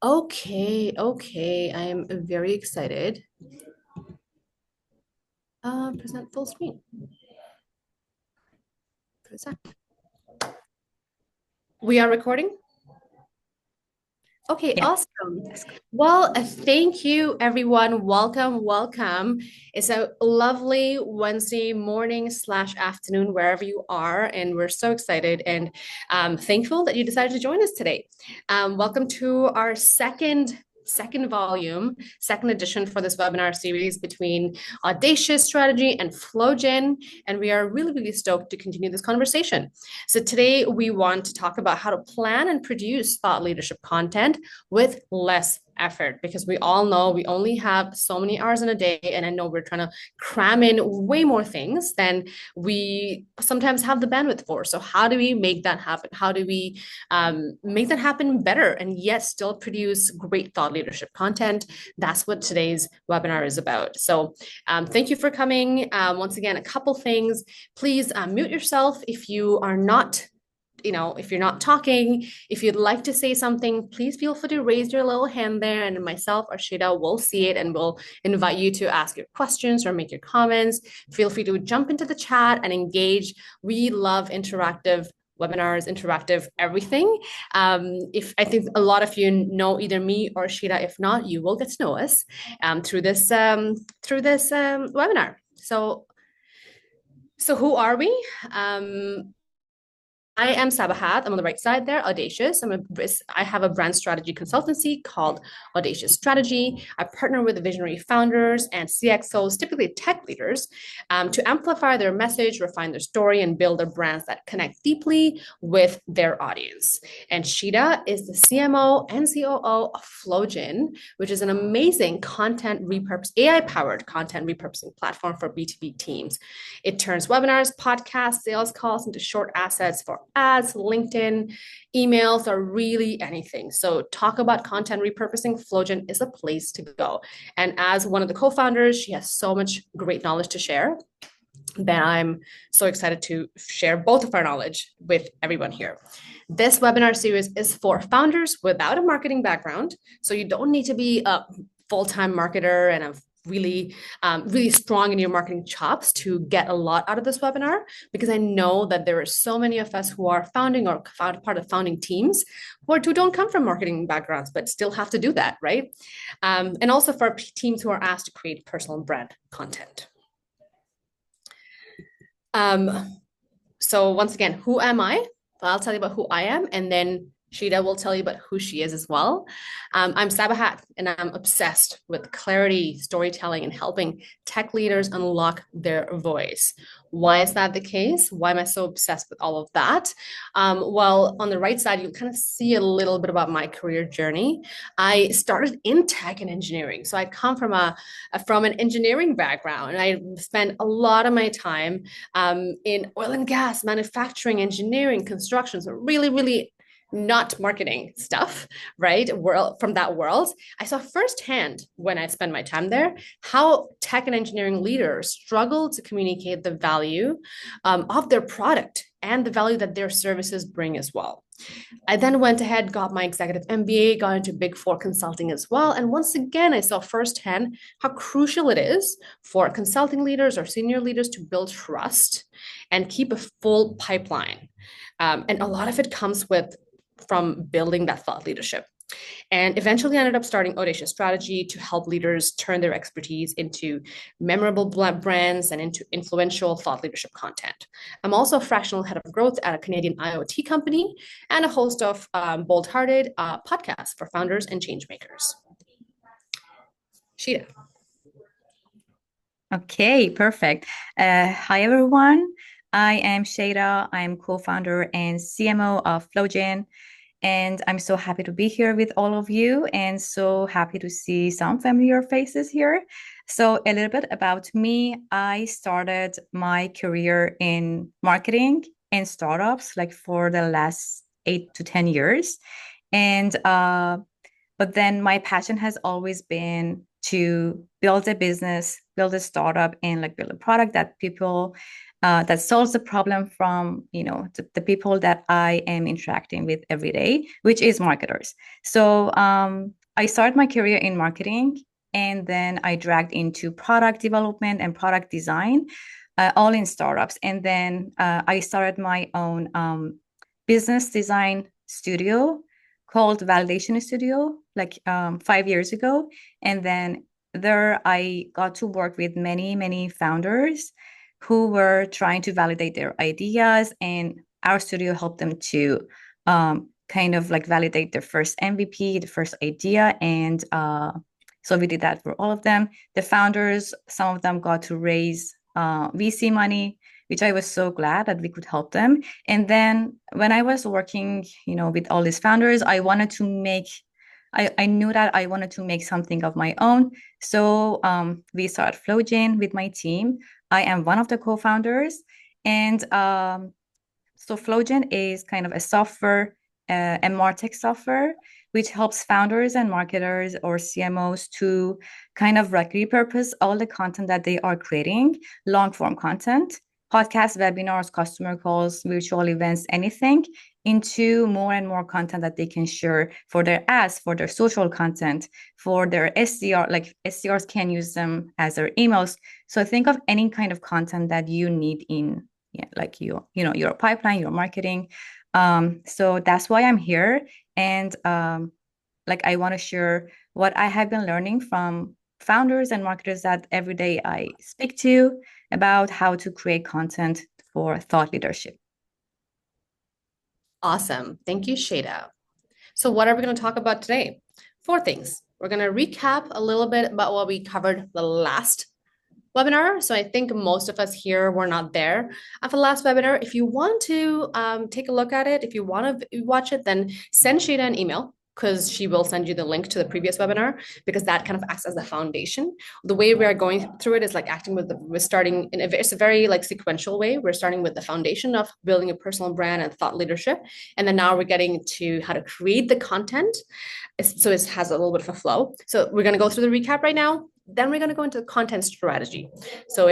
Okay. I am very excited. Present full screen. Present. We are recording? Okay, Yeah, awesome. that's good. Well, thank you, everyone. Welcome. It's a lovely Wednesday morning slash afternoon, wherever you are, and we're so excited and thankful that you decided to join us today. Welcome to our second volume, second edition for this webinar series between Audacious strategy and Flowjin, and we are really stoked to continue this conversation. So today we want to talk about how to plan and produce thought leadership content with less effort because we all know we only have so many hours in a day, and I know we're trying to cram in way more things than we sometimes have the bandwidth for. So how do we make that happen? How do we make that happen better and yet still produce great thought leadership content? That's what today's webinar is about. So thank you for coming. Once again, a couple things. Please mute yourself if you are not, if you're not talking. If you'd like to say something, please feel free to raise your little hand there, and myself or Shida will see it and will invite you to ask your questions or make your comments. Feel free to jump into the chat and engage. We love interactive webinars, interactive everything. If I think a lot of you know either me or Shida, if not, you will get to know us through this webinar. So who are we? I am Sabahat. I'm on the right side there, Audacious. I have a brand strategy consultancy called Audacious Strategy. I partner with visionary founders and CXOs, typically tech leaders, to amplify their message, refine their story, and build their brands that connect deeply with their audience. And Shida is the CMO and COO of Flowjin, which is an amazing AI-powered content repurposing platform for B2B teams. It turns webinars, podcasts, sales calls into short assets for ads, LinkedIn, emails, or really anything. So talk about content repurposing. Flowjin is a place to go. And as one of the co-founders, she has so much great knowledge to share that I'm so excited to share both of our knowledge with everyone here. This webinar series is for founders without a marketing background. So you don't need to be a full-time marketer and a really strong in your marketing chops to get a lot out of this webinar, because I know that there are so many of us who are founding or part of founding teams who don't come from marketing backgrounds but still have to do that, right? And also for teams who are asked to create personal brand content. So once again, who am I? Well, I'll tell you about who I am, and then Shida will tell you about who she is as well. I'm Sabahat, and I'm obsessed with clarity, storytelling, and helping tech leaders unlock their voice. Why is that the case? Why am I so obsessed with all of that? Well, on the right side, you'll kind of see a little bit about my career journey. I started in tech and engineering. So I come from an engineering background, and I spent a lot of my time in oil and gas, manufacturing, engineering, construction. So really not marketing stuff, right? World from that world. I saw firsthand when I spent my time there how tech and engineering leaders struggle to communicate the value of their product and the value that their services bring as well. I then went ahead, got my executive MBA, got into Big Four consulting as well. And once again, I saw firsthand how crucial it is for consulting leaders or senior leaders to build trust and keep a full pipeline. And a lot of it comes from building that thought leadership. And eventually ended up starting Audacious Strategy to help leaders turn their expertise into memorable brands and into influential thought leadership content. I'm also a fractional head of growth at a Canadian IoT company and a host of Bold Hearted podcasts for founders and change makers. Shida. Okay, perfect. Hi, everyone. I am Shada. I'm co-founder and CMO of Flowjin, and I'm so happy to be here with all of you and so happy to see some familiar faces here. So a little bit about me. I started my career in marketing and startups like for the last 8 to 10 years. And but then my passion has always been to build a business, build a startup, and like build a product that people that solves the problem from the people that I am interacting with every day, which is marketers. So I started my career in marketing, and then I dragged into product development and product design, all in startups. And then I started my own business design studio called Validation Studio, like 5 years ago. And then there I got to work with many, many founders who were trying to validate their ideas, and our studio helped them to kind of like validate their first MVP, the first idea. And so we did that for all of them. The founders, some of them got to raise VC money, which I was so glad that we could help them. And then when I was working, with all these founders, I knew that I wanted to make something of my own. So we started Flowjin with my team. I am one of the co-founders. And so Flowjin is kind of a software, a MarTech software, which helps founders and marketers or CMOs to kind of like repurpose all the content that they are creating, long form content, podcasts, webinars, customer calls, virtual events, anything, into more and more content that they can share for their ads, for their social content, for their SDR. Like SDRs can use them as their emails. So think of any kind of content that you need in like your pipeline, your marketing. So that's why I'm here. And like I want to share what I have been learning from founders and marketers that every day I speak to about how to create content for thought leadership. Awesome. Thank you, Shada. So what are we going to talk about today? Four things. We're going to recap a little bit about what we covered the last webinar. So I think most of us here were not there at the last webinar. If you want to take a look at it, if you want to watch it, then send Shada an email, because she will send you the link to the previous webinar, because that kind of acts as the foundation. The way we are going through it is like we're starting in it's a very like sequential way. We're starting with the foundation of building a personal brand and thought leadership. And then now we're getting to how to create the content. So it has a little bit of a flow. So we're going to go through the recap right now. Then we're going to go into the content strategy. So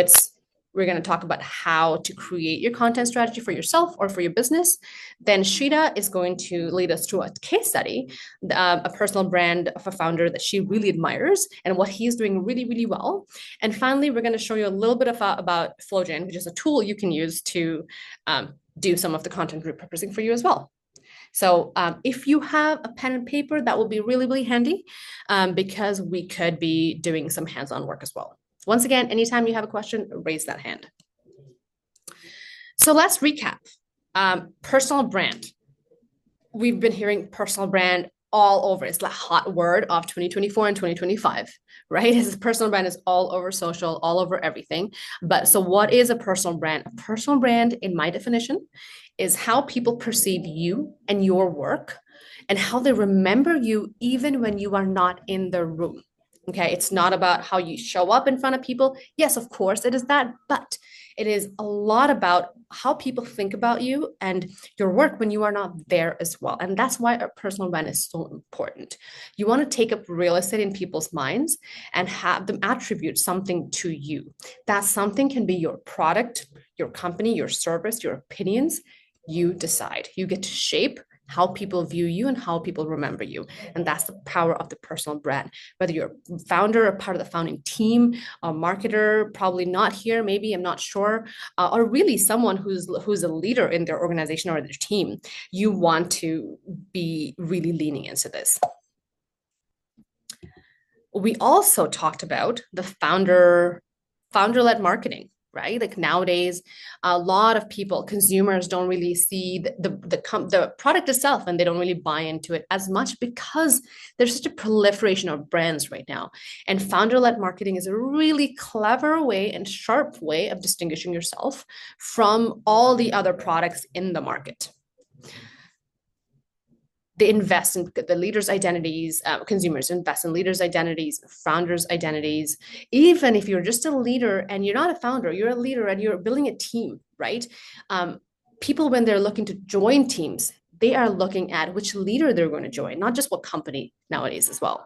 we're going to talk about how to create your content strategy for yourself or for your business. Then Shida is going to lead us through a case study, a personal brand of a founder that she really admires and what he's doing really, really well. And finally, we're going to show you a little bit about Flowjin, which is a tool you can use to do some of the content repurposing for you as well. So if you have a pen and paper, that will be really, really handy, because we could be doing some hands-on work as well. Once again, anytime you have a question, raise that hand. So let's recap. Personal brand. We've been hearing personal brand all over. It's the hot word of 2024 and 2025, right? His personal brand is all over social, all over everything. But so what is a personal brand? A personal brand, in my definition, is how people perceive you and your work, and how they remember you even when you are not in the room. Okay, it's not about how you show up in front of people. Yes, of course, it is that, but it is a lot about how people think about you and your work when you are not there as well. And that's why a personal brand is so important. You want to take up real estate in people's minds and have them attribute something to you. That something can be your product, your company, your service, your opinions. You decide. You get to shape how people view you and how people remember you. And that's the power of the personal brand. Whether you're a founder or part of the founding team, a marketer, probably not here, maybe, I'm not sure, or really someone who's a leader in their organization or their team, you want to be really leaning into this. We also talked about the founder-led marketing, right? Like nowadays, a lot of people, consumers, don't really see the product itself, and they don't really buy into it as much because there's such a proliferation of brands right now. And founder-led marketing is a really clever way and sharp way of distinguishing yourself from all the other products in the market. They invest in the leaders' identities, consumers invest in leaders' identities, founders' identities. Even if you're just a leader and you're not a founder, you're a leader and you're building a team, right? People, when they're looking to join teams, they are looking at which leader they're going to join, not just what company nowadays as well.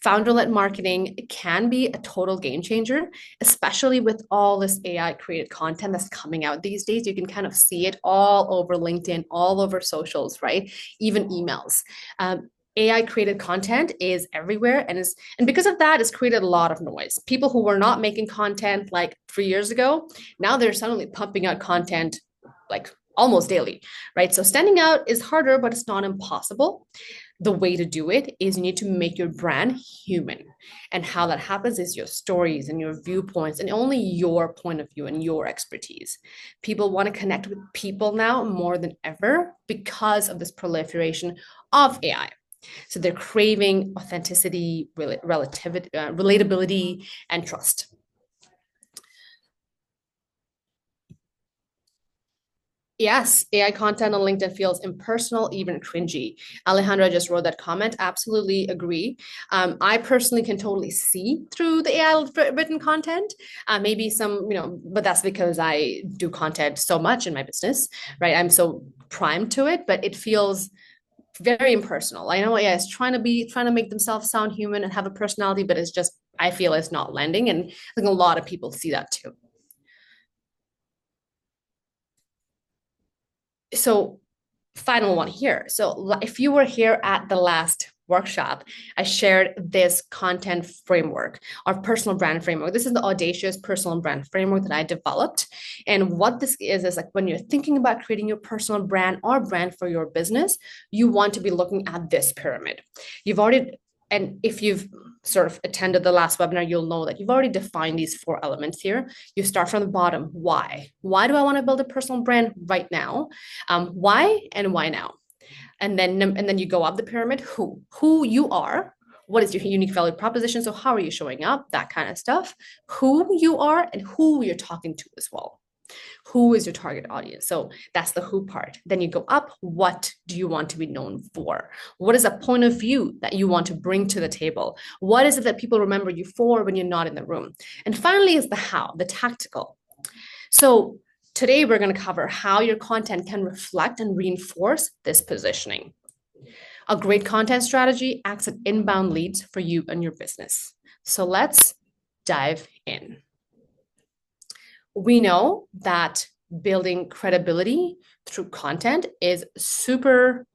Founder-led marketing can be a total game changer, especially with all this AI created content that's coming out these days. You can kind of see it all over LinkedIn, all over socials, right? Even emails. AI created content is everywhere, and because of that, it's created a lot of noise. People who were not making content like 3 years ago, now they're suddenly pumping out content like almost daily, right? So standing out is harder, but it's not impossible. The way to do it is you need to make your brand human. And how that happens is your stories and your viewpoints and only your point of view and your expertise. People want to connect with people now more than ever because of this proliferation of AI. So they're craving authenticity, relativity, relatability, and trust. Yes, AI content on LinkedIn feels impersonal, even cringy. Alejandra just wrote that comment. Absolutely agree. I personally can totally see through the AI written content. Maybe some, but that's because I do content so much in my business, right? I'm so primed to it, but it feels very impersonal. I know AI is trying to make themselves sound human and have a personality, but it's just I feel it's not landing, and I think a lot of people see that too. So final one here. So if you were here at the last workshop, I shared this content framework, our personal brand framework. This is the Audacious personal brand framework that I developed. And what this is like when you're thinking about creating your personal brand or brand for your business, you want to be looking at this pyramid. You've already and if you've sort of attended the last webinar, you'll know that you've already defined these four elements here. You start from the bottom. Why? Why do I want to build a personal brand right now? Why and why now? And then you go up the pyramid. Who you are, what is your unique value proposition, so how are you showing up, that kind of stuff, who you are and who you're talking to as well. Who is your target audience? So that's the who part. Then you go up. What do you want to be known for? What is a point of view that you want to bring to the table? What is it that people remember you for when you're not in the room? And finally is the how, the tactical. So today we're going to cover how your content can reflect and reinforce this positioning. A great content strategy acts as inbound leads for you and your business. So let's dive in. We know that building credibility through content is super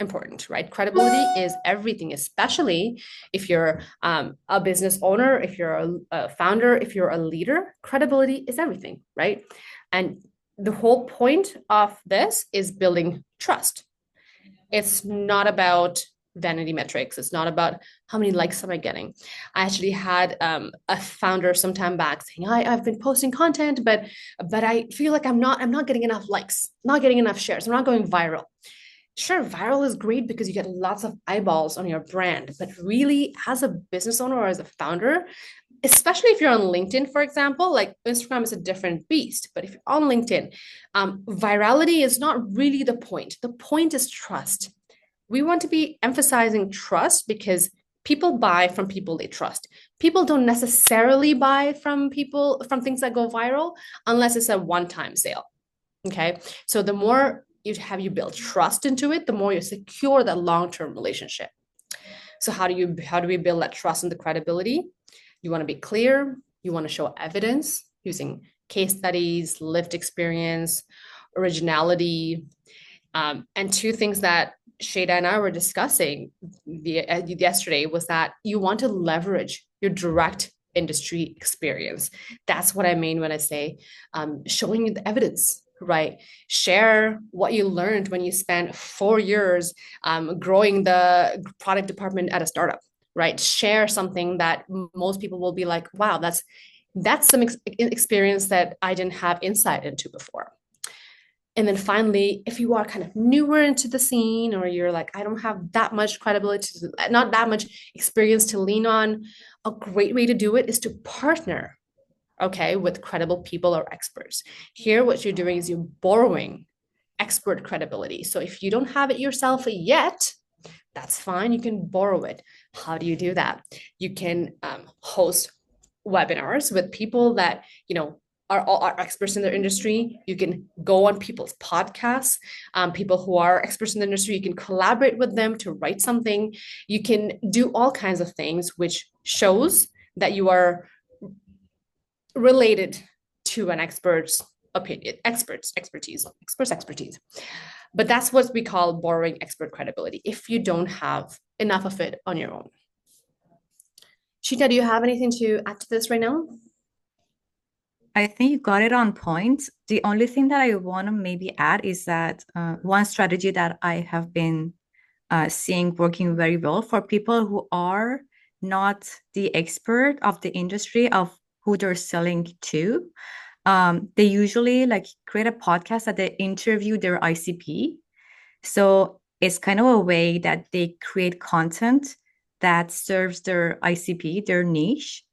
important, right? Credibility is everything, especially if you're a business owner, if you're a founder, if you're a leader. Credibility is everything, right? And the whole point of this is building trust. It's not about vanity metrics. It's not about how many likes am I getting. I actually had a founder some time back saying, I've been posting content, but I feel like I'm not getting enough likes, not getting enough shares. I'm not going viral. Sure, viral is great because you get lots of eyeballs on your brand, but really, as a business owner or as a founder, especially if you're on LinkedIn, for example, like Instagram is a different beast, but if you're on LinkedIn, virality is not really the point. The point is trust. We want to be emphasizing trust because people buy from people they trust. People don't necessarily buy from things that go viral unless it's a one-time sale. Okay. So the more you build trust into it, the more you secure that long-term relationship. So how do we build that trust and the credibility? You want to be clear, you want to show evidence using case studies, lived experience, originality, and two things that Shada and I were discussing yesterday was that you want to leverage your direct industry experience. That's what I mean when I say showing you the evidence, right? Share what you learned when you spent 4 years growing the product department at a startup, right? Share something that most people will be like, wow, that's some experience that I didn't have insight into before. And then finally, if you are kind of newer into the scene or you're like, I don't have that much credibility, not that much experience to lean on, a great way to do it is to partner, okay, with credible people or experts. Here, what you're doing is you're borrowing expert credibility. So if you don't have it yourself yet, that's fine. You can borrow it. How do you do that? You can host webinars with people that, are experts in their industry. You can go on people's podcasts, people who are experts in the industry. You can collaborate with them to write something. You can do all kinds of things, which shows that you are related to an expert's opinion, expertise. But that's what we call borrowing expert credibility if you don't have enough of it on your own. Shita, do you have anything to add to this right now? I think you got it on point. The only thing that I want to maybe add is that one strategy that I have been seeing working very well for people who are not the expert of the industry of who they're selling to. They usually like create a podcast that they interview their ICP. So it's kind of a way that they create content that serves their ICP, their niche,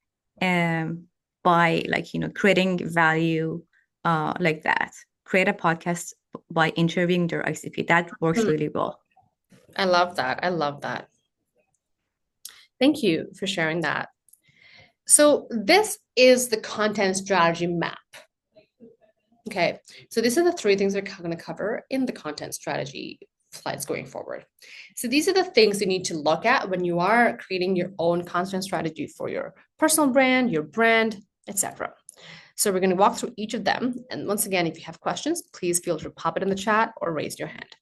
by like, creating value like that. Create a podcast by interviewing their ICP. That works really well. I love that. I love that. Thank you for sharing that. So this is the content strategy map. Okay, so these are the three things we're going to cover in the content strategy slides going forward. So these are the things you need to look at when you are creating your own content strategy for your personal brand, your brand, etc. So we're going to walk through each of them. And once again, if you have questions, please feel free to pop it in the chat or raise your hand.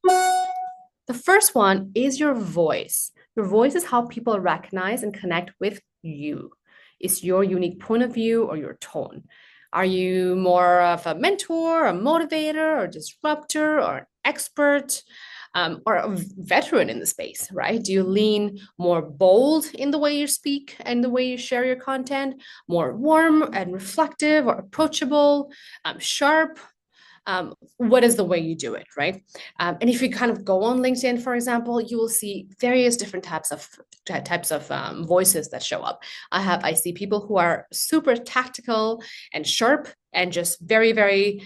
The first one is your voice. Your voice is how people recognize and connect with you. It's your unique point of view or your tone. Are you more of a mentor, a motivator, or disruptor, or an expert, or a veteran in the space, right? Do you lean more bold in the way you speak and the way you share your content, more warm and reflective or approachable, sharp? What is the way you do it, right? And if you kind of go on LinkedIn, for example, you will see various different types of voices that show up. I see people who are super tactical and sharp and just very, very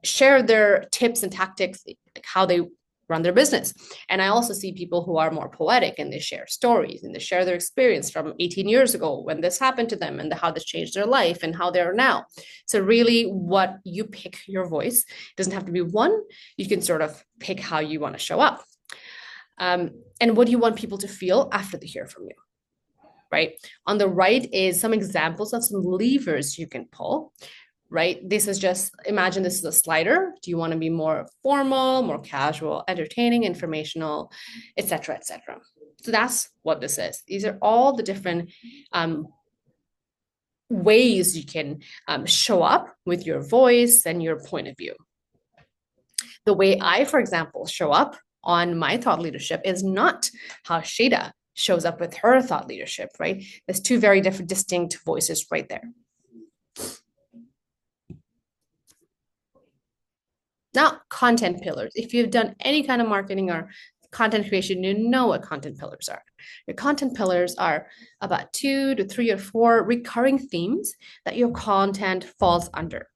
share their tips and tactics, like how they run their business. And I also see people who are more poetic and they share stories and they share their experience from 18 years ago when this happened to them and how this changed their life and how they are now. So really what you pick your voice, it doesn't have to be one, you can sort of pick how you want to show up. And what do you want people to feel after they hear from you, right? On the right is some examples of some levers you can pull, right? This is just, imagine this is a slider. Do you want to be more formal, more casual, entertaining, informational, et cetera, et cetera. So that's what this is. These are all the different ways you can show up with your voice and your point of view. The way I, for example, show up on my thought leadership is not how Shada shows up with her thought leadership, right? There's two very different, distinct voices right there. Now, content pillars. If you've done any kind of marketing or content creation, you know what content pillars are. Your content pillars are about 2 to 3 or 4 recurring themes that your content falls under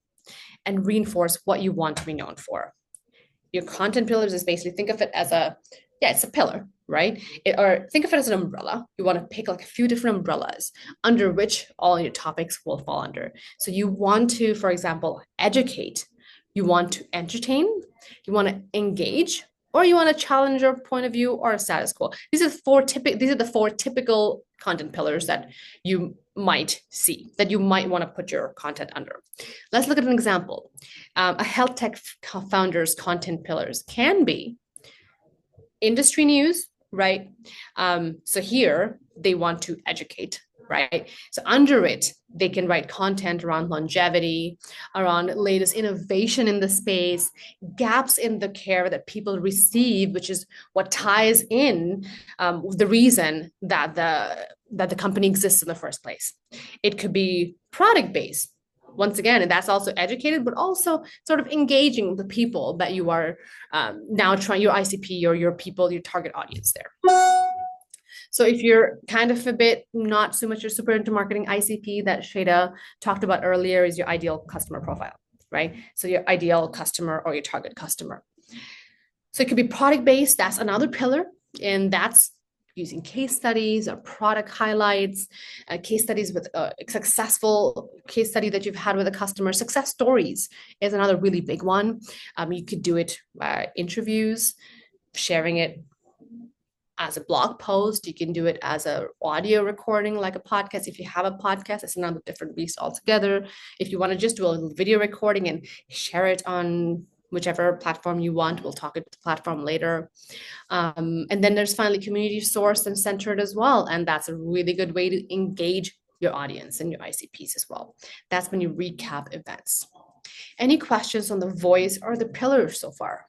and reinforce what you want to be known for. Your content pillars is basically, think of it as it's a pillar, right? Or think of it as an umbrella. You want to pick like a few different umbrellas under which all your topics will fall under. So you want to, for example, educate. You want to entertain, you want to engage, or you want to challenge your point of view or a status quo. These are the 4 typical content pillars that you might see, that you might want to put your content under. Let's look at an example. A health tech founder's content pillars can be industry news, right? So here they want to educate, right? So under it, they can write content around longevity, around latest innovation in the space, gaps in the care that people receive, which is what ties in the reason that the company exists in the first place. It could be product-based, once again, and that's also educated, but also sort of engaging the people that you are now trying, your ICP or your people, your target audience there. So if you're kind of a bit not so much, you're super into marketing, ICP that Shada talked about earlier is your ideal customer profile, right? So your ideal customer or your target customer. So it could be product-based, that's another pillar. And that's using case studies or product highlights, case studies with a successful case study that you've had with a customer. Success stories is another really big one. You could do it interviews, sharing it as a blog post. You can do it as a audio recording, like a podcast. If you have a podcast, it's another different beast altogether. If you want to just do a little video recording and share it on whichever platform you want, we'll talk about the platform later. And then there's finally community sourced and centered as well. And that's a really good way to engage your audience and your ICPs as well. That's when you recap events. Any questions on the voice or the pillars so far?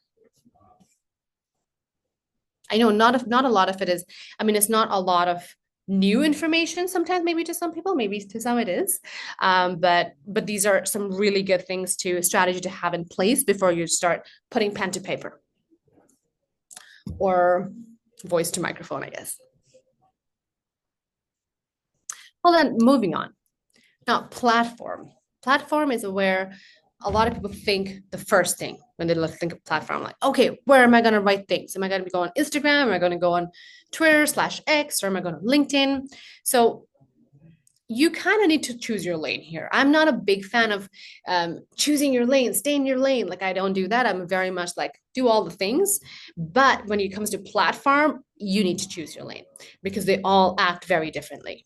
I know not a lot of it is, I mean, it's not a lot of new information sometimes, maybe to some people, maybe to some it is. But these are some really good things to strategy to have in place before you start putting pen to paper or voice to microphone, I guess. Well, then moving on. Now, platform. Platform is where a lot of people think the first thing when they think of platform, like, okay, where am I going to write things? Am I going to go on Instagram? Am I going to go on Twitter/X, or am I going to LinkedIn? So you kind of need to choose your lane here. I'm not a big fan of choosing your lane, stay in your lane. Like, I don't do that. I'm very much like, do all the things. But when it comes to platform, you need to choose your lane because they all act very differently.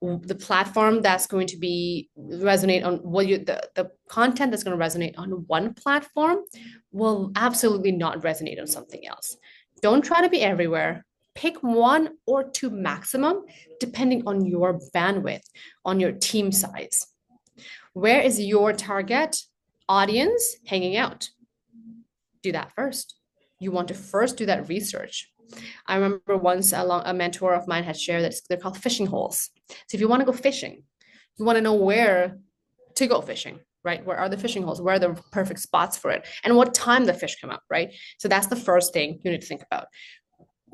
The platform that's going to be resonate on what you the content that's going to resonate on one platform will absolutely not resonate on something else. Don't try to be everywhere. Pick one or two maximum, depending on your bandwidth, on your team size. Where is your target audience hanging out? Do that first. You want to first do that research. I remember once a mentor of mine had shared that they're called fishing holes. So if you want to go fishing, you want to know where to go fishing, right? Where are the fishing holes? Where are the perfect spots for it? And what time the fish come up, right? So that's the first thing you need to think about.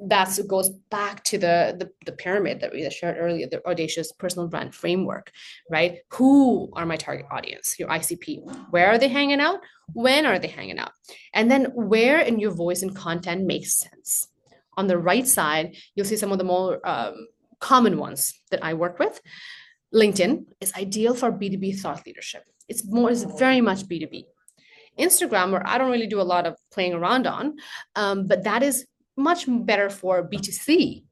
That goes back to the pyramid that we shared earlier, the Audacious personal brand framework, right? Who are my target audience, your ICP? Where are they hanging out? When are they hanging out? And then where in your voice and content makes sense? On the right side, you'll see some of the more common ones that I work with. LinkedIn is ideal for B2B thought leadership. It's very much B2B. Instagram, where I don't really do a lot of playing around on, but that is much better for B2C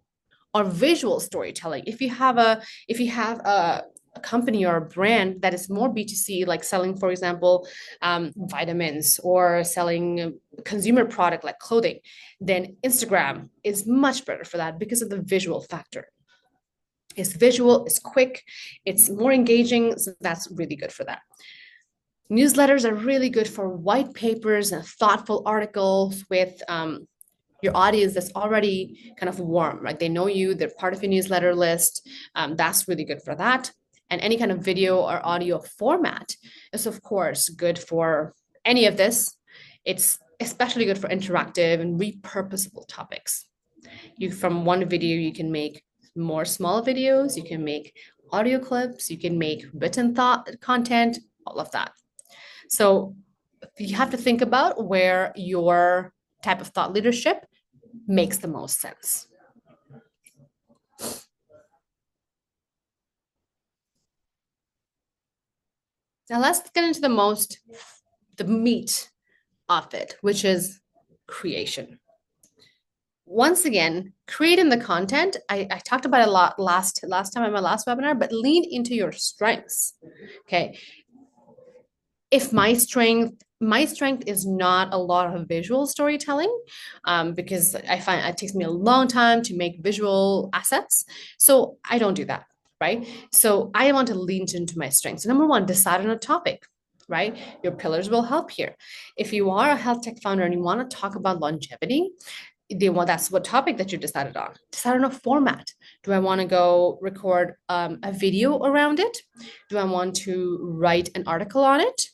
or visual storytelling. If you have a company or a brand that is more B2C, like selling, for example, vitamins or selling a consumer product like clothing, then Instagram is much better for that because of the visual factor. It's visual, it's quick, it's more engaging. So that's really good for that. Newsletters are really good for white papers and thoughtful articles with your audience that's already kind of warm, right? They know you, they're part of your newsletter list. That's really good for that. And any kind of video or audio format is, of course, good for any of this. It's especially good for interactive and repurposable topics. From one video, you can make more small videos, you can make audio clips, you can make written thought content, all of that. So you have to think about where your type of thought leadership makes the most sense. Now let's get into the meat of it, which is creation. Once again, creating the content, I talked about it a lot last time in my last webinar, but lean into your strengths. Okay. If my strength is not a lot of visual storytelling, because I find it takes me a long time to make visual assets. So I don't do that, right? So I want to lean into my strengths. So number one, decide on a topic, right? Your pillars will help here. If you are a health tech founder and you want to talk about longevity, that's what topic that you decided on. Decide on a format. Do I want to go record a video around it? Do I want to write an article on it?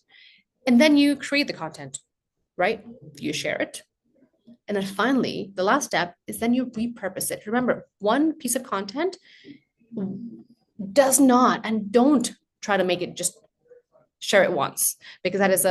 And then you create the content, right? You share it. And then finally, the last step is then you repurpose it. Remember, one piece of content does not, and don't try to make it just share it once, because that is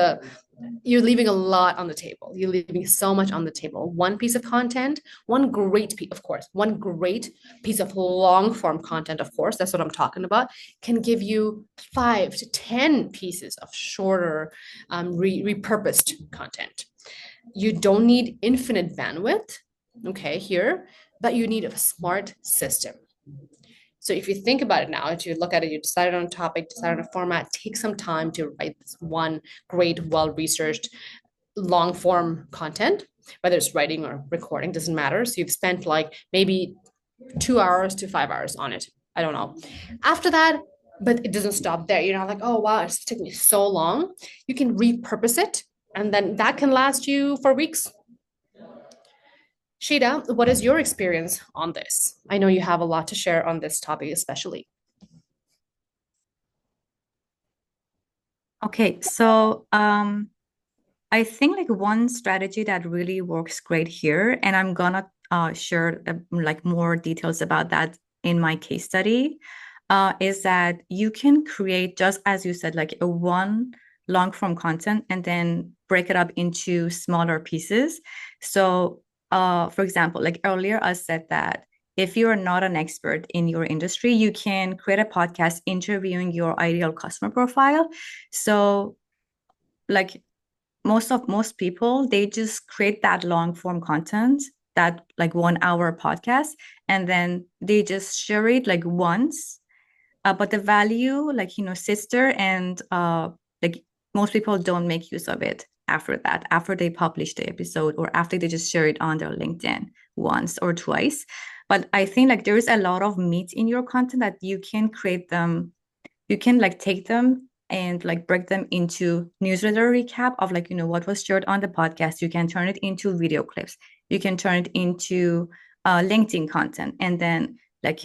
you're leaving a lot on the table. You're leaving so much on the table. One piece of content, one great piece, of course, one great piece of long form content, of course, that's what I'm talking about, can give you 5 to 10 pieces of shorter, repurposed content. You don't need infinite bandwidth, okay, here, but you need a smart system. So if you think about it now, if you look at it, you decided on a topic, decided on a format, take some time to write this one great, well-researched, long-form content, whether it's writing or recording, doesn't matter. So you've spent like maybe 2 hours to 5 hours on it. I don't know. After that, but it doesn't stop there. You're not like, oh wow, it's taking me so long. You can repurpose it, and then that can last you for weeks. Shida, what is your experience on this? I know you have a lot to share on this topic, especially. Okay, so I think like one strategy that really works great here, and I'm gonna share like more details about that in my case study, is that you can create, just as you said, like a one long form content and then break it up into smaller pieces. So, for example, like earlier, I said that if you're not an expert in your industry, you can create a podcast interviewing your ideal customer profile. So, like most people, they just create that long form content, that like 1 hour podcast, and then they just share it like once, but the value, like, sits there, and like most people don't make use of it after that, after they publish the episode or after they just share it on their LinkedIn once or twice. But I think like there is a lot of meat in your content that you can create them, you can like take them and like break them into newsletter recap of like, what was shared on the podcast. You can turn it into video clips. You can turn it into LinkedIn content, and then like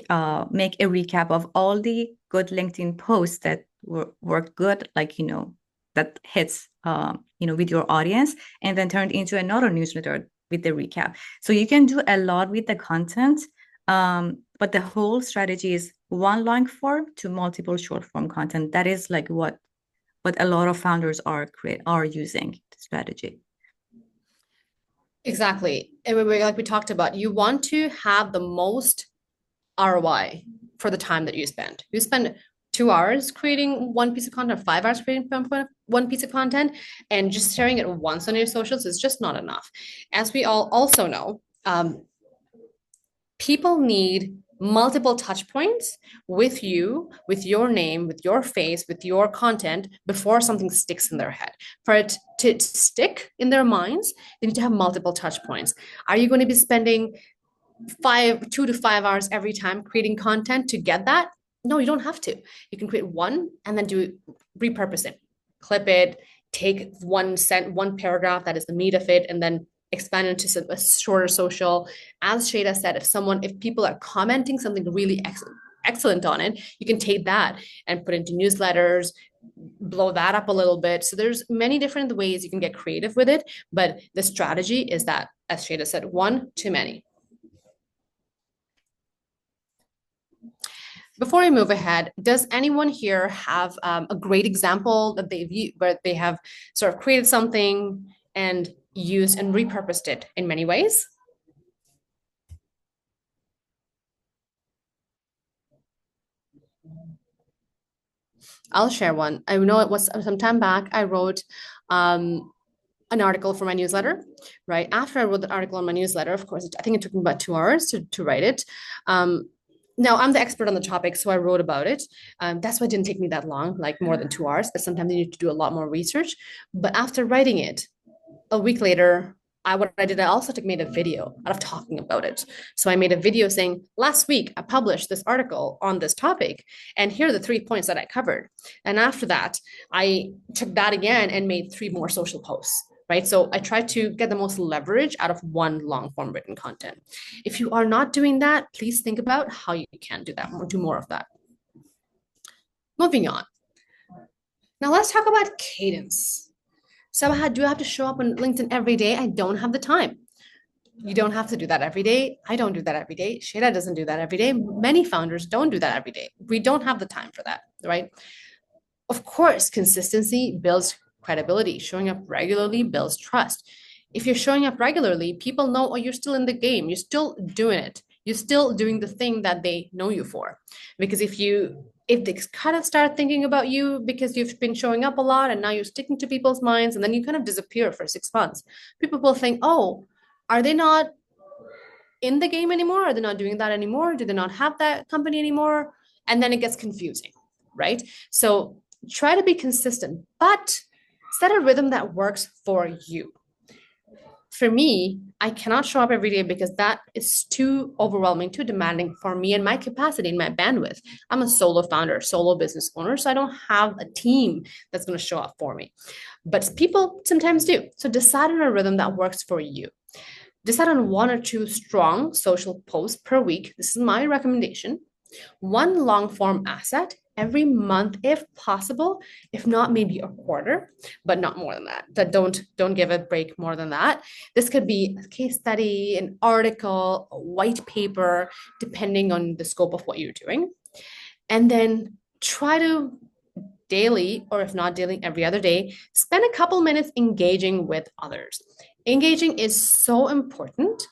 make a recap of all the good LinkedIn posts that work good, like, that hits, with your audience, and then turn it into another newsletter with the recap. So you can do a lot with the content. But the whole strategy is one long form to multiple short form content. That is like what a lot of founders are using the strategy. Exactly. And like we talked about, you want to have the most ROI for the time that you spend. You spend 2 hours creating one piece of content, 5 hours creating one piece of content, and just sharing it once on your socials is just not enough. As we all also know, people need multiple touch points with you, with your name, with your face, with your content before something sticks in their head. For it to stick in their minds, they need to have multiple touch points. Are you going to be spending 2 to 5 hours every time creating content to get that? No, you don't have to. You can create one and then repurpose it, clip it, take one paragraph that is the meat of it, and then expand it into a shorter social. As Shada said, if people are commenting something really excellent on it, you can take that and put into newsletters, blow that up a little bit. So there's many different ways you can get creative with it, but the strategy is that, as Shada said, one too many. Before we move ahead, does anyone here have a great example that where they have sort of created something and used and repurposed it in many ways? I'll share one. I know it was some time back. I wrote an article for my newsletter, right? After I wrote the article on my newsletter, of course, I think it took me about 2 hours to write it. Now I'm the expert on the topic, so I wrote about it. That's why it didn't take me that long, like more than 2 hours, because sometimes you need to do a lot more research. But after writing it, a week later, I also made a video out of talking about it. So I made a video saying, last week I published this article on this topic, and here are the 3 points that I covered. And after that, I took that again and made 3 more social posts. Right. So I try to get the most leverage out of one long form written content. If you are not doing that, please think about how you can do that, do more of that. Moving on. Now let's talk about cadence. Sabahat, do I have to show up on LinkedIn every day? I don't have the time. You don't have to do that every day. I don't do that every day. Shada doesn't do that every day. Many founders don't do that every day. We don't have the time for that, right? Of course, consistency builds credibility. Showing up regularly builds trust. If you're showing up regularly, people know, oh, you're still in the game. You're still doing it. You're still doing the thing that they know you for. Because if they kind of start thinking about you because you've been showing up a lot and now you're sticking to people's minds and then you kind of disappear for 6 months, people will think, oh, are they not in the game anymore? Are they not doing that anymore? Do they not have that company anymore? And then it gets confusing, right? So try to be consistent, but set a rhythm that works for you. For me, I cannot show up every day because that is too overwhelming, too demanding for me and my capacity and my bandwidth. I'm a solo founder, solo business owner, so I don't have a team that's going to show up for me. But people sometimes do. So decide on a rhythm that works for you. Decide on 1 or 2 strong social posts per week. This is my recommendation. 1 long form asset every month if possible, if not maybe a quarter, but not more than that. Don't give a break more than that. This could be a case study, an article, a white paper, depending on the scope of what you're doing. And then try to daily, or if not daily, every other day, spend a couple minutes engaging with others. Engaging is so important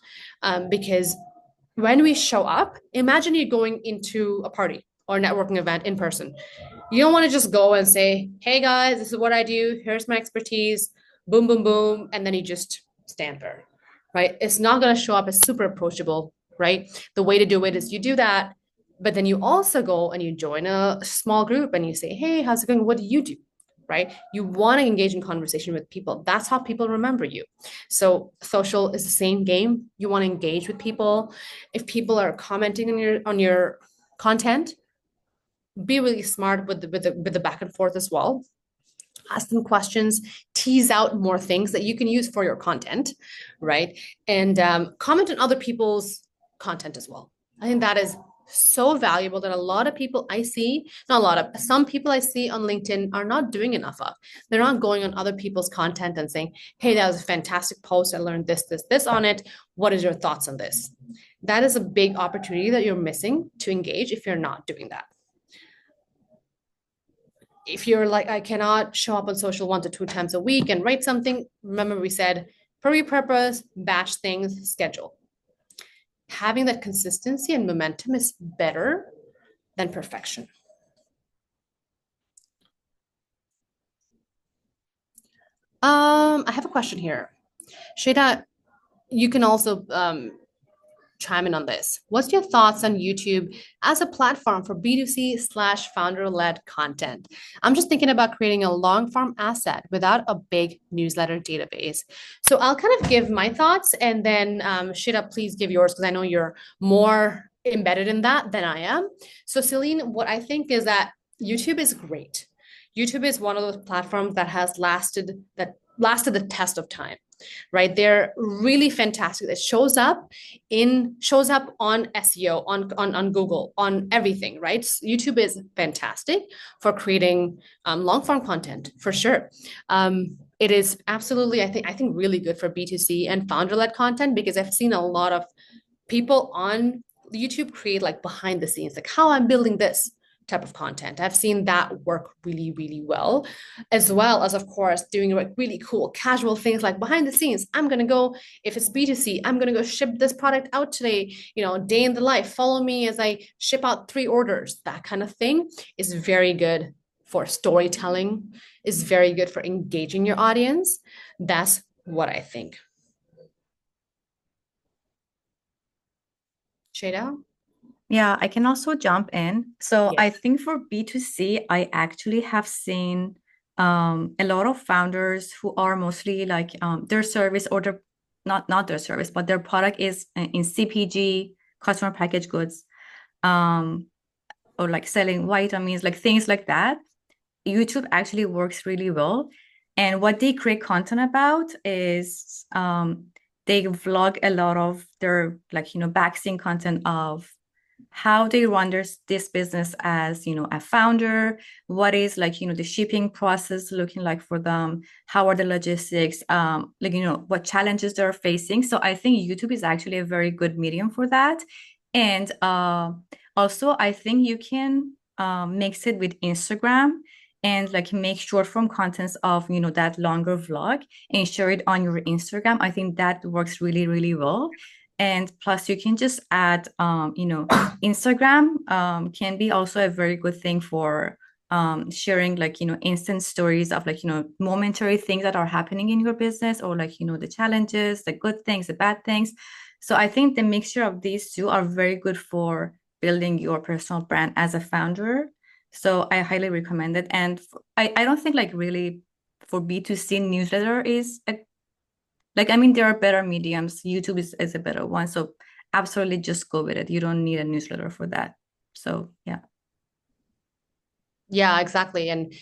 because when we show up, imagine you going into a party or a networking event in person. You don't want to just go and say, hey guys, this is what I do. Here's my expertise. Boom, boom, boom. And then you just stand there, right? It's not going to show up as super approachable, right? The way to do it is you do that, but then you also go and you join a small group and you say, hey, how's it going? What do you do? Right? You want to engage in conversation with people. That's how people remember you. So social is the same game. You want to engage with people. If people are commenting on your content, be really smart with the back and forth as well. Ask them questions, tease out more things that you can use for your content, right? And comment on other people's content as well. I think that is so valuable that a lot of people I see, not a lot of, some people I see on LinkedIn are not doing enough of. They're not going on other people's content and saying, hey, that was a fantastic post. I learned this on it. What is your thoughts on this? That is a big opportunity that you're missing to engage if you're not doing that. If you're like, I cannot show up on social 1 to 2 times a week and write something, remember we said, repurpose, batch things, schedule. Having that consistency and momentum is better than perfection. I have a question here. Shada, you can also chime in on this. What's your thoughts on YouTube as a platform for B2C/founder-led content? I'm just thinking about creating a long form asset without a big newsletter database. So I'll kind of give my thoughts and then Shida, please give yours because I know you're more embedded in that than I am. So Celine, what I think is that YouTube is great. YouTube is one of those platforms that has lasted the test of time, right? They're really fantastic. It shows up on SEO, on Google, on everything, right? YouTube is fantastic for creating long form content for sure. It is absolutely, I think really good for B2C and founder-led content because I've seen a lot of people on YouTube create like behind the scenes, like how I'm building this type of content. I've seen that work really, really well, as well as, of course, doing like really cool casual things like behind the scenes. I'm going to go, if it's B2C, I'm going to go ship this product out today, day in the life. Follow me as I ship out 3 orders. That kind of thing is very good for storytelling, is very good for engaging your audience. That's what I think. Shada? Yeah, I can also jump in. So I Yes. think for B2C, I actually have seen a lot of founders who are mostly like their service or their not their service, but their product is in CPG, customer packaged goods, or like selling vitamins, like things like that. YouTube actually works really well. And what they create content about is they vlog a lot of their backscene content of how they run this business as a founder, what is the shipping process looking like for them, how are the logistics, what challenges they're facing. So I think YouTube is actually a very good medium for that. And also I think you can mix it with Instagram and like make short form contents of, that longer vlog and share it on your Instagram. I think that works really, really well. And plus you can just add, Instagram can be also a very good thing for sharing like, instant stories of like, momentary things that are happening in your business, or like, the challenges, the good things, the bad things. So I think the mixture of these two are very good for building your personal brand as a founder. So I highly recommend it. And I don't think like really for B2C newsletter is like, I mean, there are better mediums. YouTube is a better one. So absolutely just go with it. You don't need a newsletter for that. So yeah. Yeah, exactly. And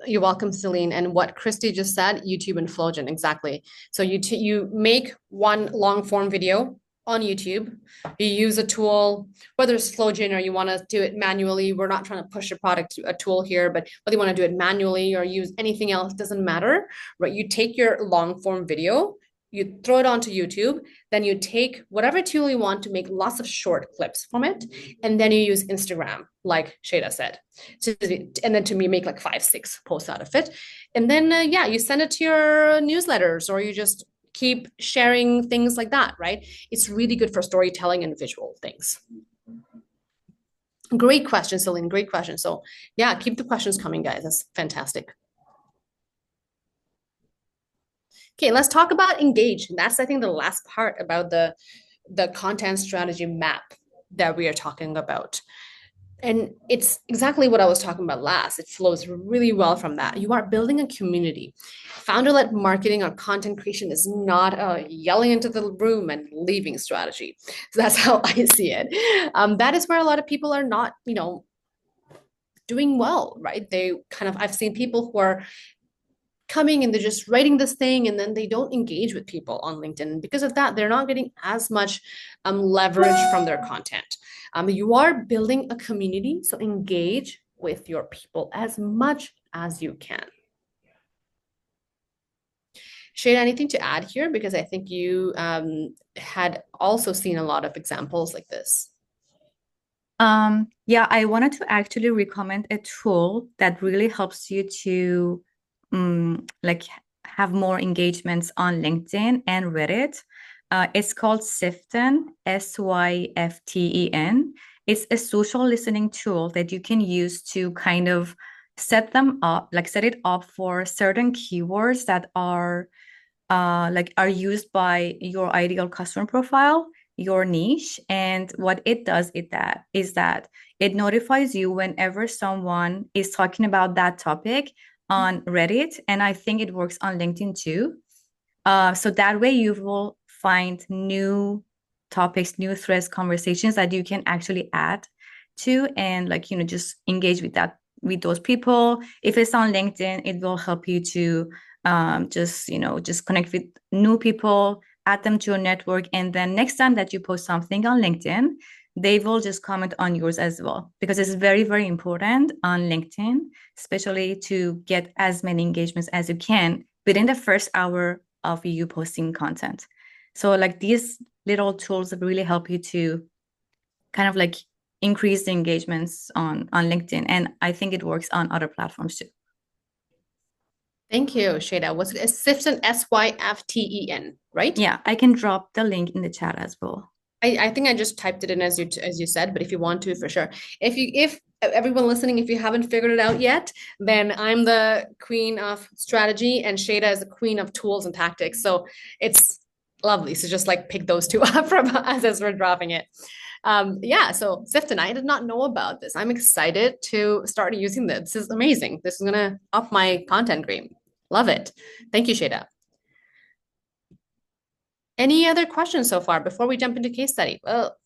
you're welcome, Celine. And what Christy just said, YouTube and Flowjin, exactly. So you make one long form video on YouTube. You use a tool, whether it's Flowjin or you want to do it manually. We're not trying to push a product to a tool here, but whether you want to do it manually or use anything else, doesn't matter, right? You take your long form video, you throw it onto YouTube, then you take whatever tool you want to make lots of short clips from it, and then you use Instagram, like Shada said. So, and then to me, make like 5, 6 posts out of it. And then, yeah, you send it to your newsletters, or you just keep sharing things like that, right? It's really good for storytelling and visual things. Great question, Celine. Great question. So, yeah, keep the questions coming, guys. That's fantastic. Okay, let's talk about engage. And that's, I think, the last part about the content strategy map that we are talking about. And it's exactly what I was talking about last. It flows really well from that. You are building a community. Founder-led marketing or content creation is not a yelling into the room and leaving strategy. So that's how I see it. That is where a lot of people are not, doing well, right? They kind of, I've seen people who are coming and they're just writing this thing and then they don't engage with people on LinkedIn. Because of that, they're not getting as much leverage from their content. You are building a community, so engage with your people as much as you can. Shane, anything to add here? Because I think you had also seen a lot of examples like this. Yeah, I wanted to actually recommend a tool that really helps you to like have more engagements on LinkedIn and Reddit. It's called Syften, Syften. It's a social listening tool that you can use to kind of set it up for certain keywords that are used by your ideal customer profile, your niche. And what it does is that it notifies you whenever someone is talking about that topic on Reddit, and I think it works on LinkedIn too. So that way you will find new topics, new threads, conversations that you can actually add to, and just engage with those people. If it's on LinkedIn, it will help you to just connect with new people, add them to your network, and then next time that you post something on LinkedIn, they will just comment on yours as well, because it's very, very important on LinkedIn, especially to get as many engagements as you can within the first hour of you posting content. So like these little tools really help you to kind of like increase the engagements on LinkedIn. And I think it works on other platforms too. Thank you, Shada. Was it Syften, Syften, right? Yeah, I can drop the link in the chat as well. I think I just typed it in as you said, but if you want to, for sure. If everyone listening, if you haven't figured it out yet, then I'm the queen of strategy and Shada is the queen of tools and tactics. So it's lovely. So just like pick those two up from us as we're dropping it. Yeah, so Syften, I did not know about this. I'm excited to start using this. This is amazing. This is gonna up my content game. Love it. Thank you, Shada. Any other questions so far before we jump into case study? Well,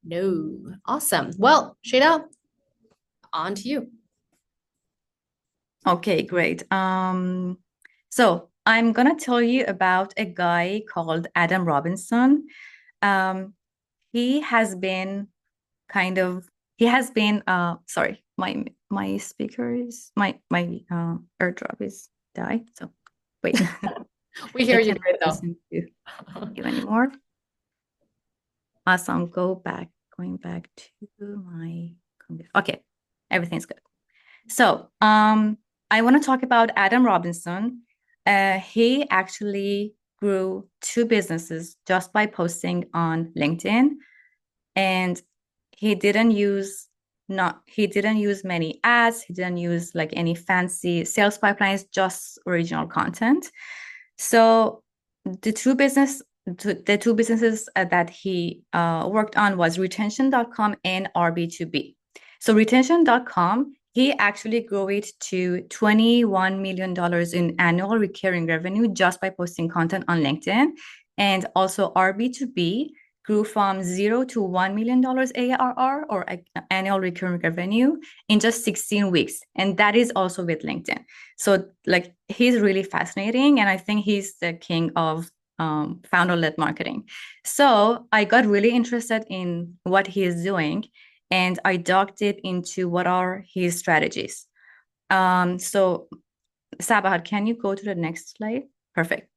no. Awesome. Well, Shada, on to you. Okay, great. So I'm gonna tell you about a guy called Adam Robinson. He has been sorry, my speaker is my airdrop is died. So wait. We hear I you can't great though. listen to you anymore. Awesome. Going back to my Okay, everything's good. So, I want to talk about Adam Robinson. He actually grew two businesses just by posting on LinkedIn, and he didn't use not he didn't use many ads. He didn't use like any fancy sales pipelines, just original content. So the two businesses that he worked on was retention.com and RB2B. So retention.com, he actually grew it to $21 million in annual recurring revenue just by posting content on LinkedIn. And also RB2B grew from $0 to $1 million ARR, or annual recurring revenue, in just 16 weeks. And that is also with LinkedIn. So like he's really fascinating. And I think he's the king of founder-led marketing. So I got really interested in what he is doing, and I dug deep into what are his strategies. So Sabahat, can you go to the next slide? Perfect.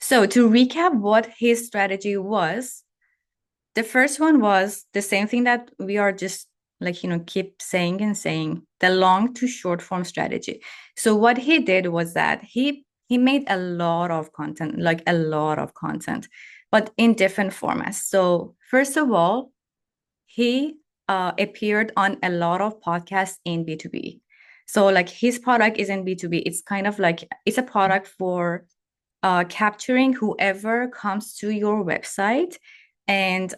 So to recap what his strategy was, the first one was the same thing that we are just like, keep saying and saying, the long to short form strategy. So what he did was that he made a lot of content, like a lot of content, but in different formats. So first of all, he appeared on a lot of podcasts in B2B. So like his product is in B2B. It's kind of like it's a product for capturing whoever comes to your website, and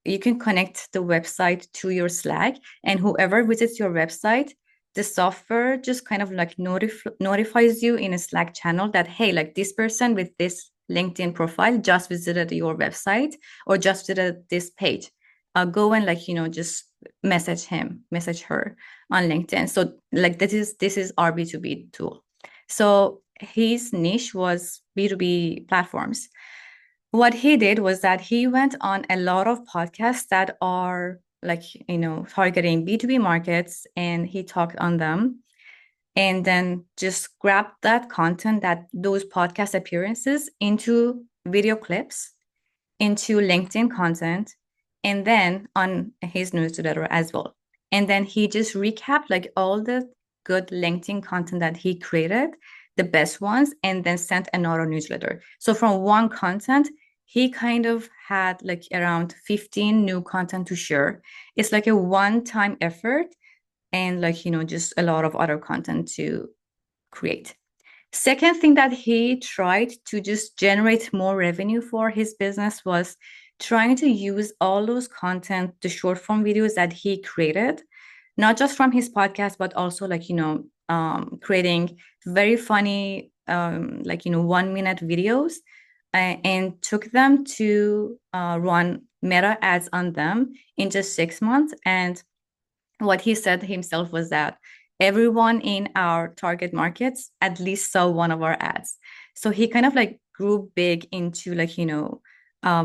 you can connect the website to your Slack, and whoever visits your website, the software just kind of like notifies you in a Slack channel that, hey, like this person with this LinkedIn profile just visited your website or just visited this page. Go and just message him, message her on LinkedIn. So like this is our B2B tool. So his niche was B2B platforms. What he did was that he went on a lot of podcasts that are like, targeting B2B markets, and he talked on them, and then just grabbed that content, that those podcast appearances, into video clips, into LinkedIn content, and then on his newsletter as well. And then he just recapped like all the good LinkedIn content that he created, the best ones, and then sent another newsletter. So from one content, he kind of had like around 15 new content to share. It's like a one-time effort, and like, just a lot of other content to create. Second thing that he tried to just generate more revenue for his business was trying to use all those content, the short form videos that he created, not just from his podcast, but also like, creating very funny, 1 minute videos, and took them to run meta ads on them in just 6 months. And what he said himself was that everyone in our target markets at least saw one of our ads. So he kind of like grew big into like,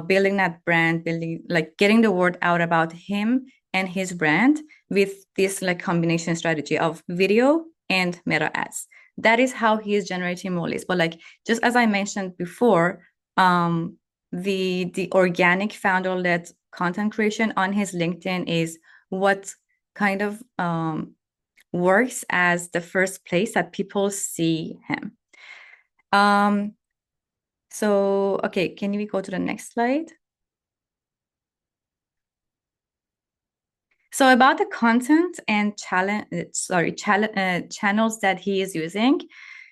building that brand, building like getting the word out about him and his brand with this like combination strategy of video and meta ads. That is how he is generating more leads. But like just as I mentioned before, the organic founder-led content creation on his LinkedIn is what kind of works as the first place that people see him. So, okay, can we go to the next slide? So about the content and channels that he is using.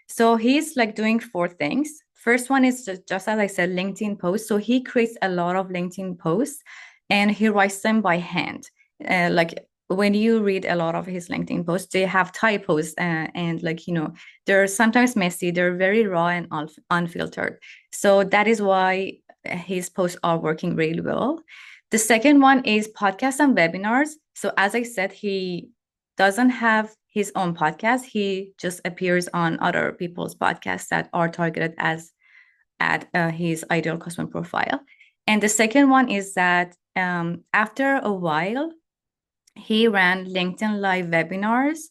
So he's like doing 4 things. First one is just as I said, LinkedIn posts. So he creates a lot of LinkedIn posts, and he writes them by hand. Like when you read a lot of his LinkedIn posts, they have typos, and like, they're sometimes messy. They're very raw and unfiltered. So that is why his posts are working really well. The second one is podcasts and webinars. So as I said, he doesn't have his own podcast. He just appears on other people's podcasts that are targeted at his ideal customer profile. And the second one is that after a while, he ran LinkedIn Live webinars,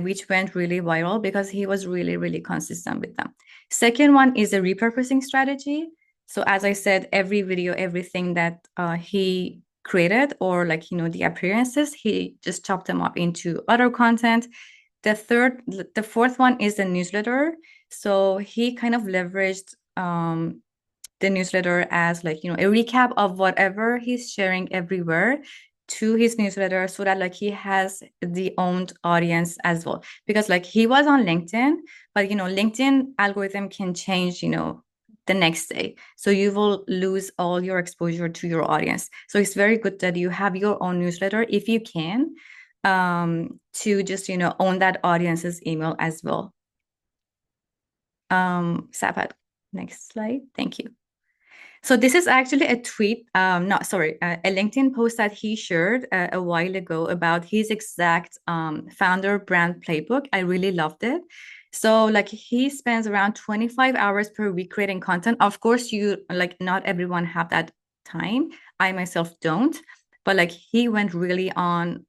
which went really viral because he was really, really consistent with them. Second one is a repurposing strategy. So as I said, every video, everything that he created, or like, the appearances, he just chopped them up into other content. The fourth one is the newsletter. So he kind of leveraged the newsletter as like, a recap of whatever he's sharing everywhere to his newsletter, so that like he has the owned audience as well. Because like he was on LinkedIn, but LinkedIn algorithm can change, the next day. So you will lose all your exposure to your audience. So it's very good that you have your own newsletter if you can, to just, own that audience's email as well. Sapat, next slide. Thank you. So this is actually a tweet, not sorry, a LinkedIn post that he shared a while ago about his exact founder brand playbook. I really loved it. So like he spends around 25 hours per week creating content. Of course, you like not everyone have that time. I myself don't, but like he went really on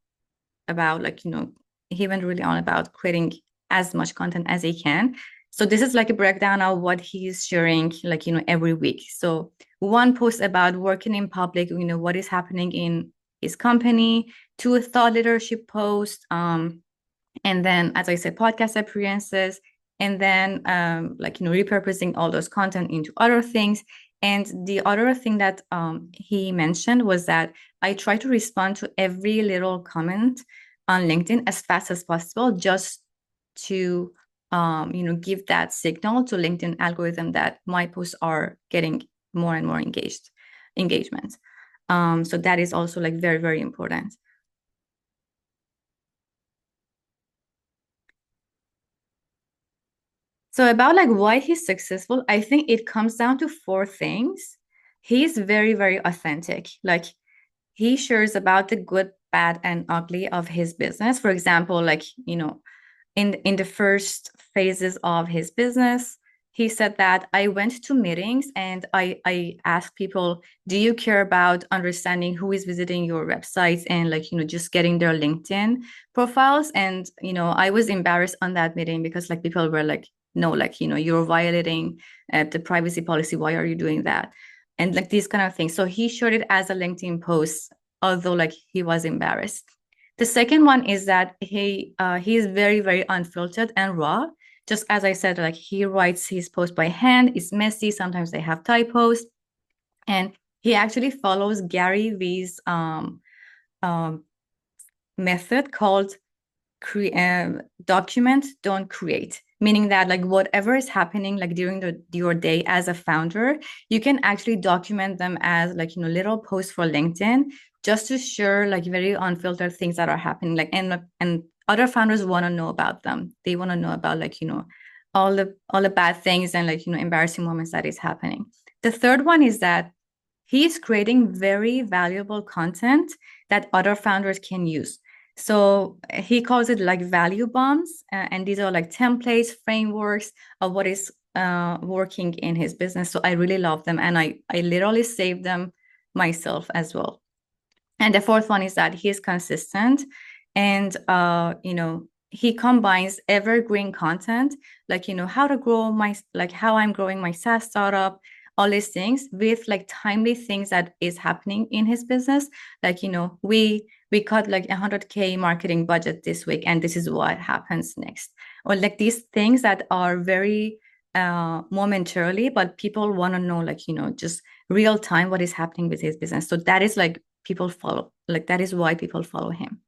about like, he went really on about creating as much content as he can. So this is like a breakdown of what he's sharing, like, every week. So one post about working in public, what is happening in his company, two thought leadership posts, and then, as I said, podcast appearances, and then like, repurposing all those content into other things. And the other thing that he mentioned was that I try to respond to every little comment on LinkedIn as fast as possible, just to give that signal to LinkedIn algorithm that my posts are getting more and more engagement. So that is also like very, very important. So about like why he's successful, I think it comes down to four things. He's very, very authentic. Like he shares about the good, bad, and ugly of his business. For example, like, in the first phases of his business, he said that I went to meetings and I asked people, do you care about understanding who is visiting your websites and like, just getting their LinkedIn profiles? And, I was embarrassed on that meeting because like people were like, no, like, you're violating the privacy policy. Why are you doing that? And like these kind of things. So he shared it as a LinkedIn post, although like he was embarrassed. The second one is that he is very, very unfiltered and raw. Just as I said, like he writes his post by hand. It's messy. Sometimes they have typos, and he actually follows Gary Vee's um, method called document, don't create. Meaning that like whatever is happening like during your day as a founder, you can actually document them as like, little posts for LinkedIn, just to share like very unfiltered things that are happening. Like, and other founders want to know about them. They want to know about like, all the bad things and like, embarrassing moments that is happening. The third one is that he's creating very valuable content that other founders can use. So he calls it like value bombs, and these are like templates, frameworks of what is working in his business. So I really love them, and I literally save them myself as well. And the fourth one is that he is consistent, and he combines evergreen content, like how to grow my, like how I'm growing my SaaS startup, all these things, with like timely things that is happening in his business. Like we cut like 100K marketing budget this week, and this is what happens next. Or like these things that are very momentarily, but people want to know like just real time what is happening with his business. So that is like people follow, like that is why people follow him.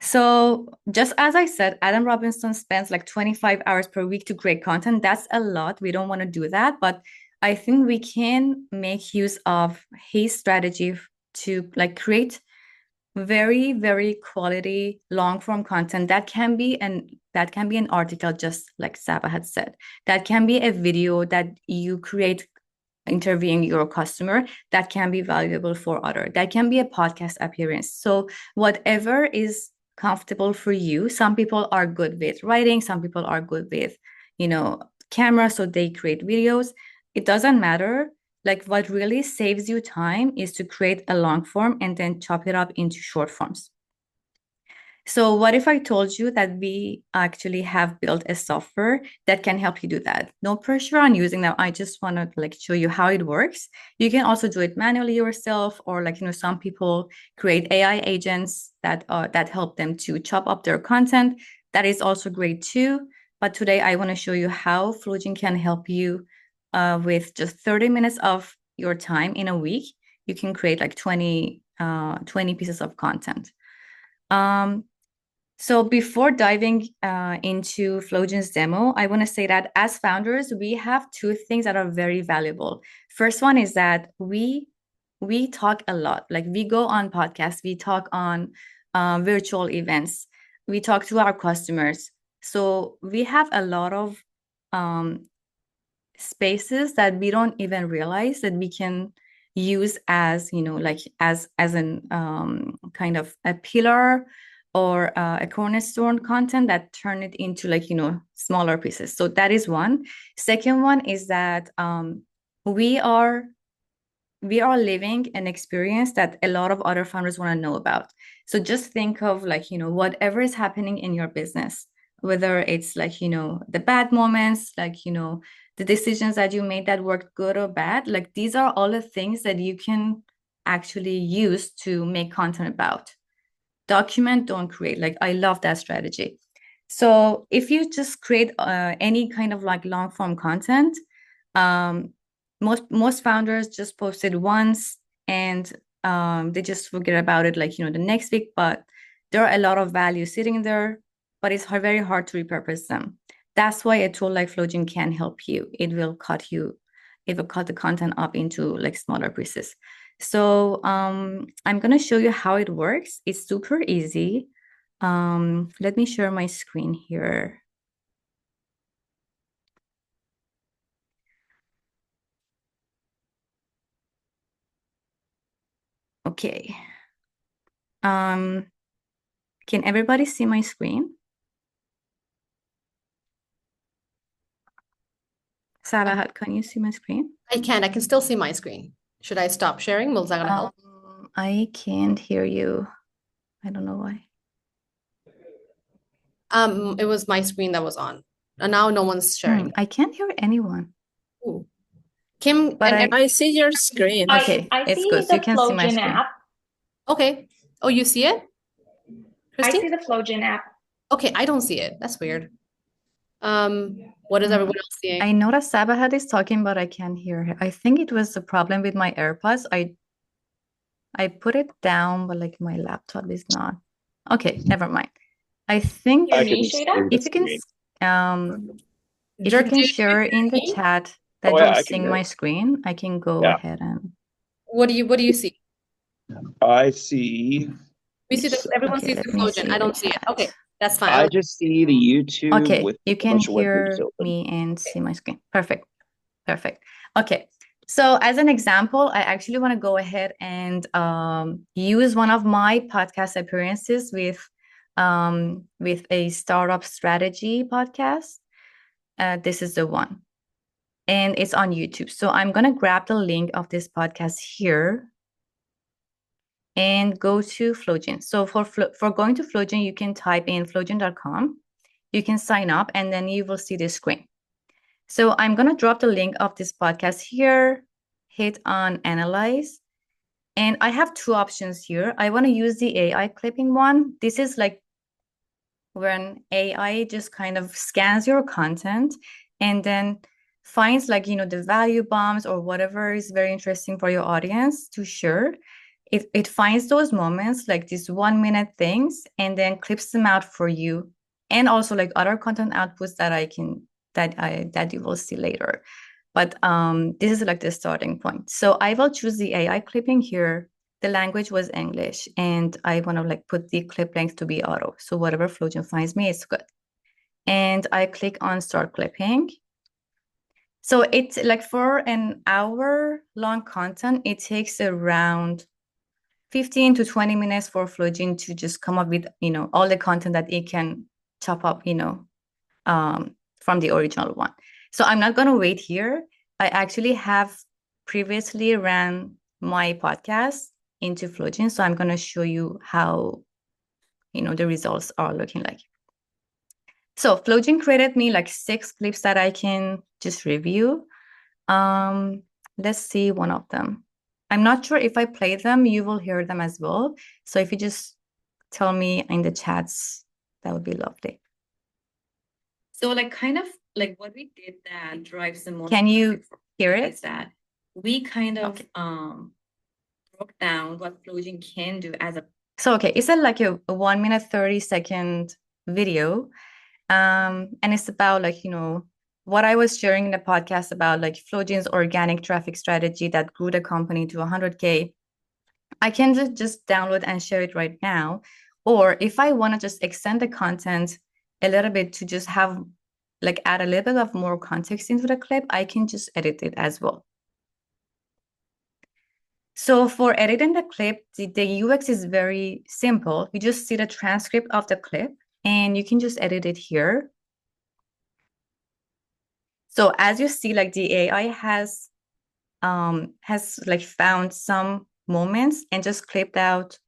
So just as I said, Adam Robinson spends like 25 hours per week to create content. That's a lot. We don't want to do that, but I think we can make use of his strategy to like create very, very quality long form content that can be an article, just like Saba had said. That can be a video that you create interviewing your customer, that can be valuable for other, that can be a podcast appearance. So whatever is comfortable for you. Some people are good with writing, some people are good with camera, so they create videos. It doesn't matter. Like what really saves you time is to create a long form and then chop it up into short forms. So what if I told you that we actually have built a software that can help you do that? No pressure on using that. I just want to like show you how it works. You can also do it manually yourself, or like, some people create AI agents that help them to chop up their content. That is also great too. But today I want to show you how Flowjin can help you with just 30 minutes of your time in a week. You can create like 20 pieces of content. So before diving into Flowjin's demo, I want to say that as founders, we have two things that are very valuable. First one is that we talk a lot. Like we go on podcasts, we talk on virtual events, we talk to our customers. So we have a lot of um, spaces that we don't even realize that we can use as like as an kind of a pillar or a cornerstone content that turn it into like smaller pieces. So that is one. Second one is that we are living an experience that a lot of other founders want to know about. So just think of like, whatever is happening in your business, whether it's like, the bad moments, like, the decisions that you made that worked good or bad, like these are all the things that you can actually use to make content about. Document, don't create. Like I love that strategy. So if you just create any kind of like long form content, um, most founders just post it once and they just forget about it like the next week. But there are a lot of value sitting there, but it's very hard to repurpose them. That's why a tool like Flowjin can help you. It will cut the content up into like smaller pieces. So I'm gonna show you how it works. It's super easy. Let me share my screen here. Okay. Can everybody see my screen? Sabahat, can you see my screen? I can. I can still see my screen. Should I stop sharing? Will that gonna help? I can't hear you. I don't know why. It was my screen that was on, and now no one's sharing. I can't hear anyone. Ooh. Kim But and I see your screen. okay, I it's see good. So the you can see my Flowjin screen. app. okay. Oh, you see it, I Christy? see the Flowjin app. Okay, I don't see it. That's weird. What is everyone else seeing? I noticed Sabahat is talking, but I can't hear her. I think it was a problem with my AirPods. I put it down, but like my laptop is not. Okay, never mind. I think Hear me, Shada? if you can if you can share in the chat that Oh, yeah, you're I can seeing hear my it. screen, I can go Yeah. ahead and What do you see? I see. We see that everyone okay, sees let the me Flowjin. see I the don't see it. chat. Okay, that's fine. I just see the YouTube Okay, with you a can bunch of web pages hear open. me and see my screen. Perfect. Perfect. Okay. So as an example, I actually want to go ahead and use one of my podcast appearances with a startup strategy podcast. This is the one. And it's on YouTube. So I'm going to grab the link of this podcast here and go to Flowjin. So for going to Flowjin, you can type in flowjin.com. You can sign up and then you will see this screen. So I'm going to drop the link of this podcast here, hit on analyze. And I have two options here. I want to use the AI clipping one. This is like when AI just kind of scans your content and then finds like, the value bombs or whatever is very interesting for your audience to share. It finds those moments, like these 1 minute things, and then clips them out for you. And also like other content outputs that you will see later. But this is like the starting point. So I will choose the AI clipping here. The language was English, and I want to like put the clip length to be auto. So whatever Flowjin finds me, it's good. And I click on start clipping. So it's like for an hour long content, it takes around 15 to 20 minutes for Flowjin to just come up with, all the content that it can chop up, from the original one. So I'm not going to wait here. I actually have previously ran my podcast into Flowjin. So I'm going to show you how, the results are looking like. So Flowjin created me like 6 clips that I can just review. Let's see one of them. I'm not sure if I play them, you will hear them as well. So if you just tell me in the chats, that would be lovely. So like kind of like what we did that drives the most. Can you hear it? Is that we kind of broke down what Flowjin can do as a. So okay, it's like a 1 minute 30-second video. And it's about like, what I was sharing in the podcast about like Flowjin's organic traffic strategy that grew the company to 100K. I can just download and share it right now. Or if I want to just extend the content a little bit to just have like add a little bit of more context into the clip, I can just edit it as well. So for editing the clip, the UX is very simple. You just see the transcript of the clip and you can just edit it here. So as you see, like the AI has like found some moments and just clipped out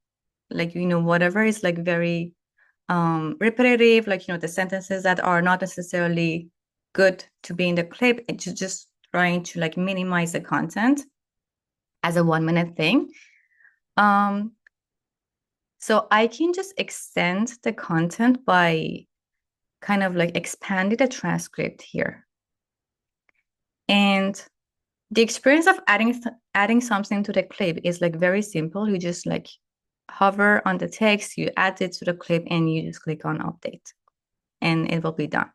like, whatever is like very repetitive, like, the sentences that are not necessarily good to be in the clip. It's just trying to like minimize the content as a 1 minute thing. So I can just extend the content by kind of like expanding the transcript here. And the experience of adding something to the clip is like very simple. You just like hover on the text, you add it to the clip, and you just click on update, and it will be done.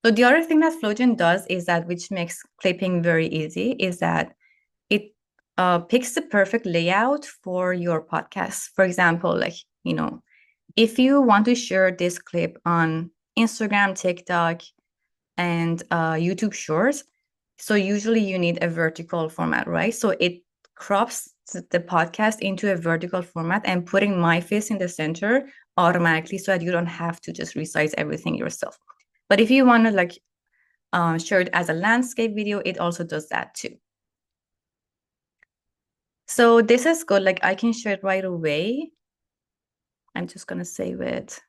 So the other thing that Flowjin does is that, which makes clipping very easy, is that it picks the perfect layout for your podcast. For example, like, if you want to share this clip on Instagram, TikTok, and YouTube Shorts, so usually you need a vertical format, right? So it crops the podcast into a vertical format and putting my face in the center automatically so that you don't have to just resize everything yourself. But if you want to like share it as a landscape video, it also does that too. So this is good. Like I can share it right away. I'm just going to save it.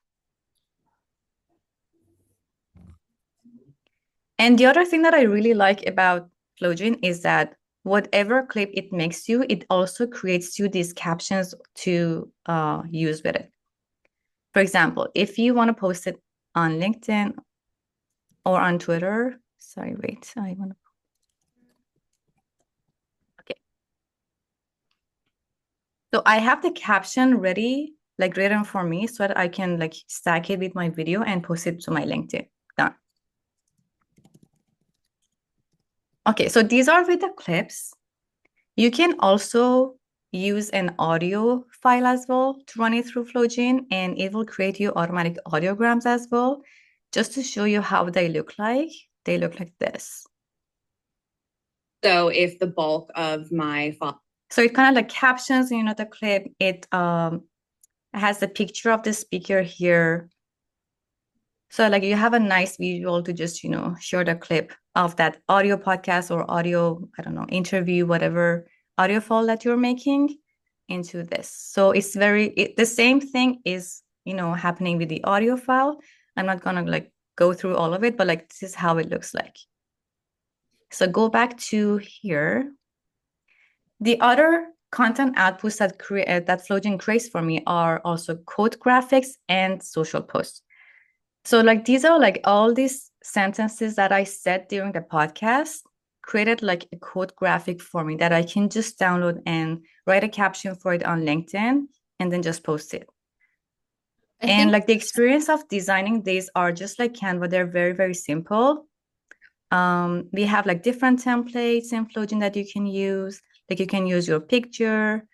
And the other thing that I really like about Flowjin is that whatever clip it makes you, it also creates you these captions to use with it. For example, if you want to post it on LinkedIn or on Twitter, sorry, wait, I want to. Okay. So I have the caption ready, like written for me so that I can like stack it with my video and post it to my LinkedIn. Done. Okay, so these are with the clips. You can also use an audio file as well to run it through Flowjin, and it will create you automatic audiograms as well. Just to show you how they look like this. So if the bulk of my file. So it kind of like captions, the clip. It has the picture of the speaker here. So like you have a nice visual to just, share the clip of that audio podcast or audio, I don't know, interview, whatever audio file that you're making into this. So it's the same thing is, happening with the audio file. I'm not going to like go through all of it, but like this is how it looks like. So go back to here. The other content outputs that Flowjin creates for me are also code graphics and social posts. So like these are like all these sentences that I said during the podcast created like a code graphic for me that I can just download and write a caption for it on LinkedIn and then just post it. And like the experience of designing these are just like Canva. They're very, very simple. We have like different templates in Flowjin that you can use. Like you can use your picture.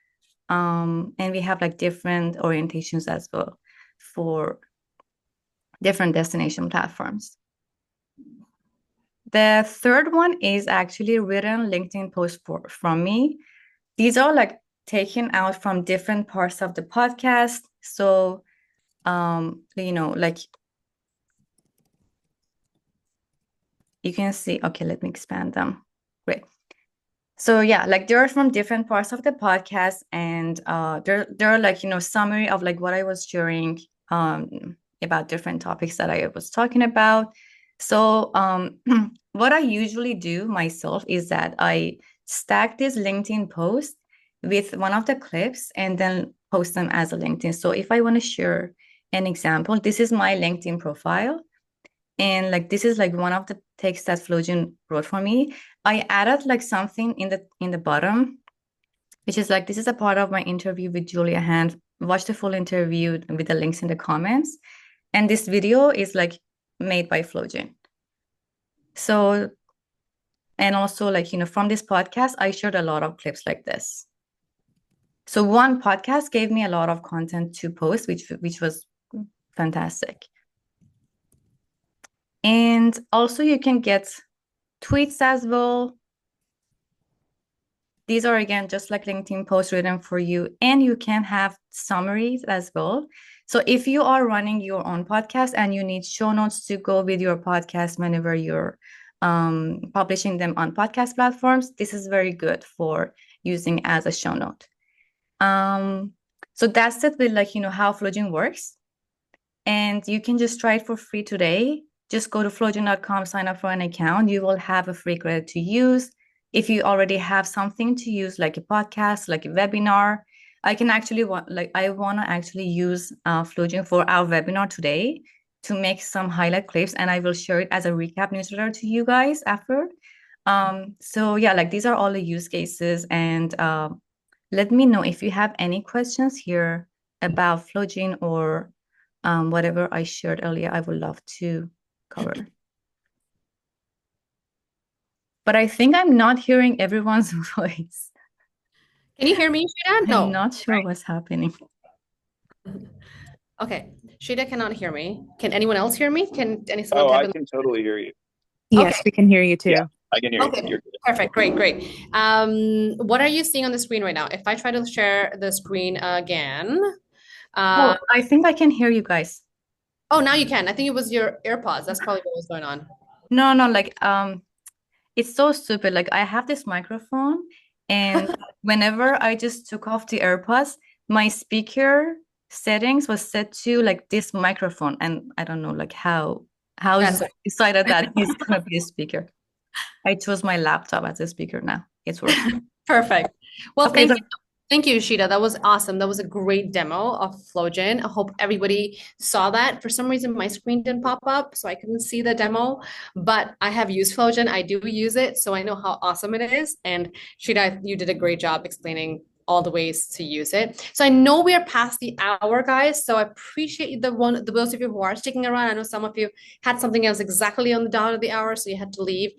And we have like different orientations as well for different destination platforms. The third one is actually written LinkedIn posts from me. These are like taken out from different parts of the podcast. So, like you can see, okay, let me expand them. Great. So yeah, like they're from different parts of the podcast, and they're like, summary of like what I was sharing about different topics that I was talking about. So what I usually do myself is that I stack this LinkedIn post with one of the clips and then post them as a LinkedIn. So if I want to share an example, this is my LinkedIn profile. And like this is like one of the texts that Flowjin wrote for me. I added like something in the bottom, which is like, this is a part of my interview with Julia Hand. Watch the full interview with the links in the comments. And this video is like made by Flowjin. So, and also like, from this podcast, I shared a lot of clips like this. So one podcast gave me a lot of content to post, which was fantastic. And also you can get tweets as well. These are, again, just like LinkedIn posts written for you, and you can have summaries as well. So if you are running your own podcast and you need show notes to go with your podcast whenever you're publishing them on podcast platforms, this is very good for using as a show note. So that's it with like, how Flowjin works. And you can just try it for free today. Just go to flowjin.com, sign up for an account. You will have a free credit to use. If you already have something to use, like a podcast, like a webinar, I want to actually use Flowjin for our webinar today to make some highlight clips, and I will share it as a recap newsletter to you guys after. So yeah, like these are all the use cases, and let me know if you have any questions here about Flowjin or whatever I shared earlier. I would love to cover. But I think I'm not hearing everyone's voice. Can you hear me, Shida? No. I'm not sure what's happening. Okay. Shida cannot hear me. Can anyone else hear me? Can someone Oh, type I in? can totally hear you. Yes, Okay. we can hear you too. Yeah. I can hear you. Okay, You're good. perfect. Great. What are you seeing on the screen right now? If I try to share the screen again, I think I can hear you guys. oh, now you can. I think it was your AirPods. That's probably what was going on. No, like it's so stupid. Like I have this microphone, and whenever I just took off the AirPods, my speaker settings was set to like this microphone, and I don't know like how That's Zoom decided that it's gonna be a speaker. I chose my laptop as a speaker now. It's working. Perfect. Well, Okay, thank you, Shida. That was awesome. That was a great demo of Flowjin. I hope everybody saw that. For some reason, my screen didn't pop up, so I couldn't see the demo. But I have used Flowjin. I do use it, so I know how awesome it is. And Shida, you did a great job explaining all the ways to use it. So I know we are past the hour, guys. So I appreciate those of you who are sticking around. I know some of you had something else exactly on the dot of the hour, so you had to leave.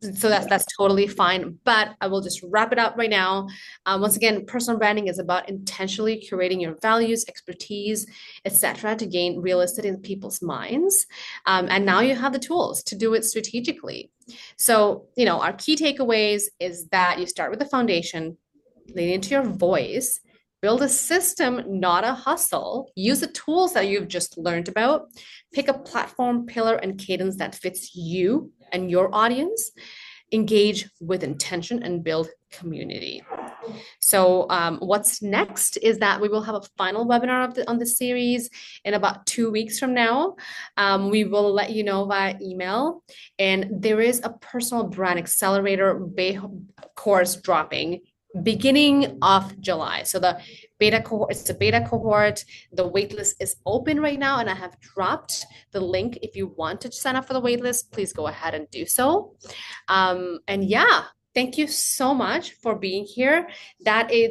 So that's totally fine, but I will just wrap it up right now. Once again, personal branding is about intentionally curating your values, expertise, etc., to gain real estate in people's minds. And now you have the tools to do it strategically. So, our key takeaways is that you start with the foundation, lean into your voice, build a system, not a hustle. Use the tools that you've just learned about. Pick a platform, pillar, and cadence that fits you and your audience. Engage with intention and build community. So what's next is that we will have a final webinar on the series in about 2 weeks from now. We will let you know via email. And there is a personal brand accelerator course dropping beginning of July. So the beta cohort, it's a beta cohort. The waitlist is open right now, and I have dropped the link. If you want to sign up for the waitlist, please go ahead and do so. And yeah, thank you so much for being here.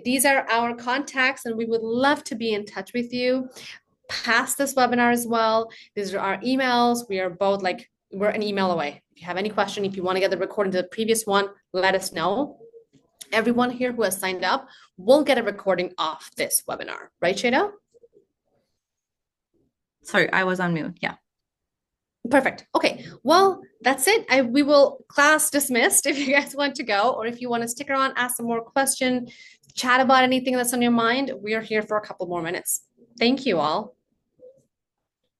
These are our contacts, and we would love to be in touch with you past this webinar as well. These are our emails. We are both we're an email away. If you have any question, if you want to get the recording to the previous one, let us know. Everyone here who has signed up will get a recording of this webinar. Right, Shada? Sorry, I was on mute. Yeah. Perfect. Okay. Well, that's it. We will class dismissed if you guys want to go, or if you want to stick around, ask some more questions, chat about anything that's on your mind. We are here for a couple more minutes. Thank you all.